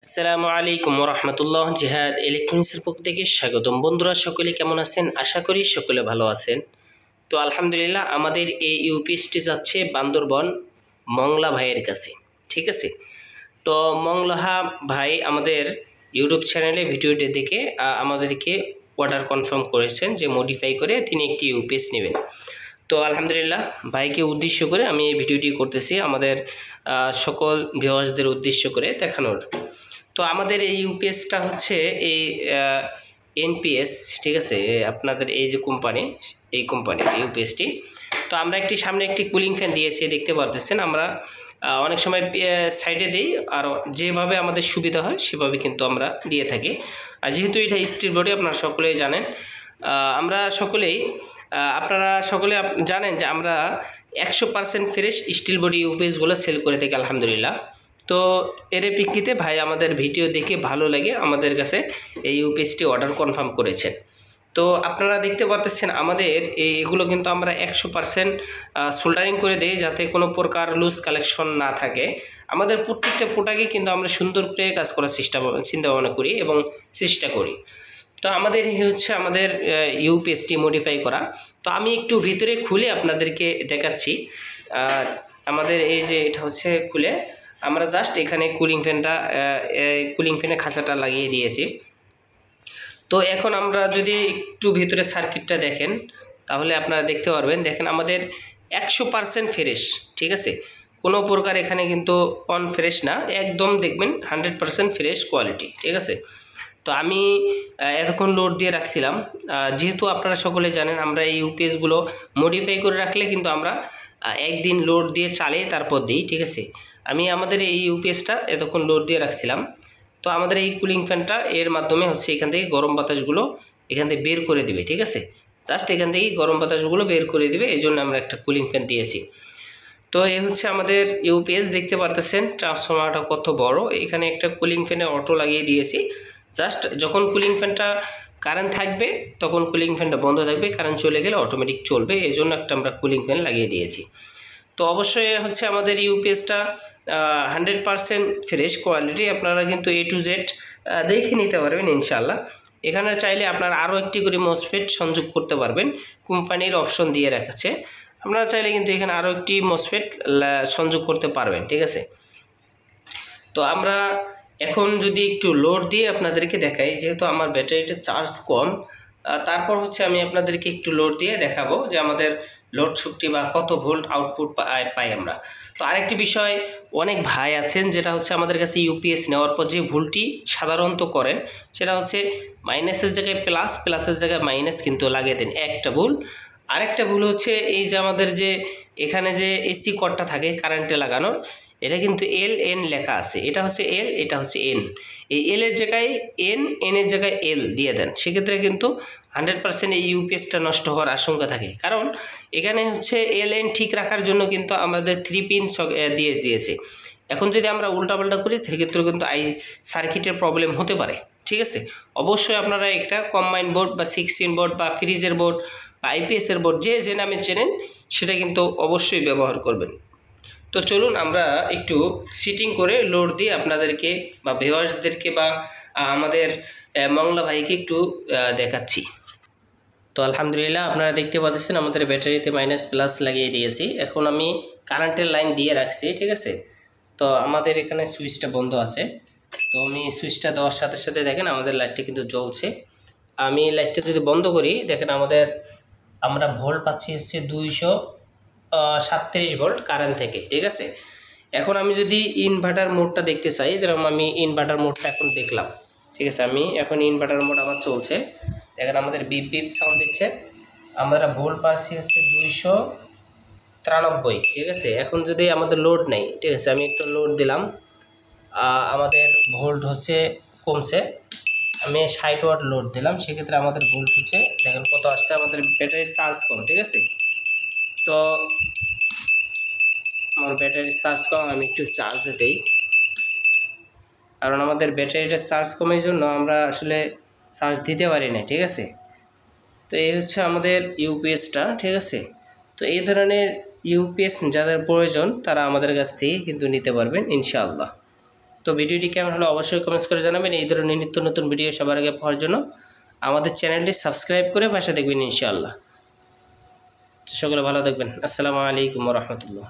আসসালামু আলাইকুম রহমতুল্লাহ। জিহাদ ইলেকট্রনিক্সের পক্ষ থেকে স্বাগতম। বন্ধুরা সকলে কেমন আছেন? আশা করি সকলে ভালো আছেন। তো আলহামদুলিল্লাহ, আমাদের এই ইউপিএসটি যাচ্ছে বান্দরবন মংলা ভাইয়ের কাছে। ঠিক আছে, তো মংলাহা ভাই আমাদের ইউটিউব চ্যানেলে ভিডিওটি দেখে আমাদেরকে অর্ডার কনফার্ম করেছেন যে মডিফাই করে তিনি একটি ইউপিএস নেবেন। তো আলহামদুলিল্লাহ, ভাইকে উদ্দেশ্য করে আমি এই ভিডিওটি করতেছি আমাদের সকল ভিউয়ার্সদের উদ্দেশ্য করে দেখানোর। তো আমাদের এই ইউপিএসটা হচ্ছে এই এনপিএস, ঠিক আছে, আপনাদের এই যে কোম্পানি, এই কোম্পানির ইউপিএসটি। তো আমরা সামনে একটি কুলিং ফ্যান দিয়েছি, দেখতে পারতেছেন। আমরা অনেক সময় সাইডে দিই, আর যেভাবে আমাদের সুবিধা হয় সেভাবে কিন্তু আমরা দিয়ে থাকি। আর যেহেতু এটা স্টিল বডি, আপনারা সকলেই জানেন, আমরা সকলেই আপনারা সকলে জানেন যে আমরা 100% ফ্রেশ স্টিল বডি ইউপিএসগুলো সেল করে থাকি আলহামদুলিল্লাহ। তো এর প্রেক্ষিতে ভাই আমাদের ভিডিও দেখে ভালো লাগে আমাদের কাছে এই ইউপিএসটি অর্ডার কনফার্ম করেছেন। তো আপনারা দেখতে পাচ্ছেন আমাদের এগুলো কিন্তু আমরা 100% সোল্ডারিং করে দিই, যাতে কোনো প্রকার লুজ কালেকশন না থাকে। আমাদের প্রত্যেকটা প্রোডাক্টই কিন্তু আমরা সুন্দর করে কাজ করার চিন্তা ভাবনা করি এবং চেষ্টা করি। তো আমাদের হচ্ছে আমাদের ইউপিএসটি মডিফাই করা। তো আমি একটু ভিতরে খুলে আপনাদেরকে দেখাচ্ছি। আমাদের এই যে এটা হচ্ছে খুলে আমরা জাস্ট এখানে কুলিং ফ্যানের খাঁচাটা লাগিয়ে দিয়েছি। তো এখন আমরা যদি একটু ভিতরে সার্কিটটা দেখেন, তাহলে আপনারা দেখতে পারবেন। দেখেন আমাদের 100% ফ্রেশ, ঠিক আছে, কোনো প্রকার এখানে কিন্তু ফ্রেশ না, একদম দেখবেন 100% ফ্রেশ কোয়ালিটি, ঠিক আছে। তো আমি এতক্ষণ লোড দিয়ে রাখছিলাম, যেহেতু আপনারা সকলে জানেন আমরা এই ইউপিএসগুলো মডিফাই করে রাখলে কিন্তু আমরা একদিন লোড দিয়ে চালিয়ে তারপর দিই, ঠিক আছে। আমি আমাদের এই ইউপিএসটা এতক্ষণ লোড দিয়ে রাখছিলাম। তো আমাদের এই কুলিং ফ্যানটা এর মাধ্যমে হচ্ছে এখান থেকে গরম বাতাসগুলো এখান থেকে বের করে দিবে, ঠিক আছে। জাস্ট এখান থেকে গরম বাতাসগুলো বের করে দিবে, এই জন্য আমরা একটা কুলিং ফ্যান দিয়েছি। তো এই হচ্ছে আমাদের ইউপিএস, দেখতে পারতেছেন ট্রান্সফরমারটা কত বড়। এখানে একটা কুলিং ফ্যানে অটো লাগিয়ে দিয়েছি। জাস্ট যখন কুলিং ফ্যানটা কারেন্ট থাকবে তখন কুলিং ফ্যানটা বন্ধ থাকবে, কারেন্ট চলে গেলে অটোমেটিক চলবে, এই জন্য একটা আমরা কুলিং ফ্যান লাগিয়ে দিয়েছি। তো অবশ্যই হচ্ছে আমাদের ইউপিএসটা 100% ফ্রেশ কোয়ালিটি। আপনারা কিন্তু A to Z দেখে নিতে পারবেন ইনশাল্লাহ। এখানে চাইলে আপনারা আরও একটি করে মসফেট সংযোগ করতে পারবেন, কোম্পানির অপশন দিয়ে রাখছে। আপনারা চাইলে কিন্তু এখানে আরও একটি মসফেট সংযোগ করতে পারবেন, ঠিক আছে। তো আমরা এখন যদি একটু লোড দিয়ে আপনাদেরকে দেখাই, যেহেতু আমার ব্যাটারিটা চার্জ কম, তারপর হচ্ছে আমি আপনাদেরকে একটু লোড দিয়ে দেখাবো যে আমাদের লোড শক্তি বা কত ভোল্ট আউটপুট পাই আমরা। তো আরেকটি বিষয়, অনেক ভাই আছেন যেটা হচ্ছে আমাদের কাছে ইউপিএস নেওয়ার পর যে ভুলটি সাধারণত করেন, সেটা হচ্ছে মাইনাসের জায়গায় প্লাস, প্লাসের জায়গায় মাইনাস কিন্তু লাগিয়ে দেন, একটা ভুল। আরেকটা ভুল হচ্ছে এই যে আমাদের যে এখানে যে এসি কর্ডটা থাকে কারেন্টে লাগানোর, এটা কিন্তু এল এন লেখা আছে, এটা হচ্ছে এল, এটা হচ্ছে এন। এই এল এর জায়গায় এন, এন এর জায়গায় এল দিয়ে দেন, সেক্ষেত্রে কিন্তু 100% এই ইউপিএসটা নষ্ট হওয়ার আশঙ্কা থাকে। কারণ এখানে হচ্ছে এল এন ঠিক রাখার জন্য কিন্তু আমাদের 3 পিন দিয়েছে। এখন যদি আমরা উল্টাপাল্টা করি সেক্ষেত্রে কিন্তু সার্কিটের প্রবলেম হতে পারে, ঠিক আছে। অবশ্যই আপনারা একটা কম্বাইন বোর্ড বা 16 বোর্ড বা ফ্রিজের বোর্ড বা আইপিএসের বোর্ড যে নামে চেনেন সেটা কিন্তু অবশ্যই ব্যবহার করবেন। তো চলুন আমরা একটু সিটিং করে লোড দিয়ে আপনাদেরকে বা ভিউয়ার্সদেরকে বা আমাদের মংলা ভাইকে একটু দেখাচ্ছি। তো আলহামদুলিল্লাহ, আপনারা দেখতে পাচ্ছেন আমাদের ব্যাটারিতে মাইনাস প্লাস লাগিয়ে দিয়েছি। এখন আমি কারেন্টের লাইন দিয়ে রাখছি, ঠিক আছে। তো আমাদের এখানে সুইচটা বন্ধ আছে, তো আমি সুইচটা দেওয়ার সাথে সাথে দেখেন আমাদের লাইটটা কিন্তু জ্বলছে। আমি লাইটটা যদি বন্ধ করি, দেখেন আমরা ভোল্ট পাচ্ছি হচ্ছে 237 ভোল্ট কারেন্ট থেকে, ঠিক আছে। এখন আমি যদি ইনভার্টার মোডটা দেখতে চাই, যেরকম আমি ইনভার্টার মোডটা এখন দেখলাম, ঠিক আছে। আমি এখন ইনভার্টার মোড আমার চলছে, দেখেন আমাদের বিপ বিপ সাউন্ড দিচ্ছে। আমরা ভোল্ট পাচ্ছি হচ্ছে 293, ঠিক আছে। এখন যদি আমাদের লোড নেই, ঠিক আছে, আমি একটু লোড দিলাম, আমাদের ভোল্ট হচ্ছে কমছে। আমি 60 ওয়াট লোড দিলাম, সেক্ষেত্রে আমাদের ভোল্ট হচ্ছে দেখেন কত আসছে। আমাদের ব্যাটারি চার্জ কম, ঠিক আছে। তো আমার ব্যাটারি চার্জ কম, আমি একটু চার্জে দিই, কারণ আমাদের ব্যাটারিটা চার্জ কমের জন্য আমরা আসলে চার্জ দিতে পারি না, ঠিক আছে। তো এই হচ্ছে আমাদের ইউপিএসটা, ঠিক আছে। তো এই ধরনের ইউপিএস যাদের প্রয়োজন তারা আমাদের কাছ থেকে কিন্তু নিতে পারবেন ইনশাআল্লাহ। তো ভিডিওটি কেমন হলো অবশ্যই কমেন্টস করে জানাবেন। এই ধরনের নিত্য নতুন ভিডিও সবার আগে পাওয়ার জন্য আমাদের চ্যানেলটি সাবস্ক্রাইব করে পাশে দেখবেন ইনশাআল্লাহ। তো সকলে ভালো থাকবেন। আসসালামু আলাইকুম ওয়া রাহমাতুল্লাহ।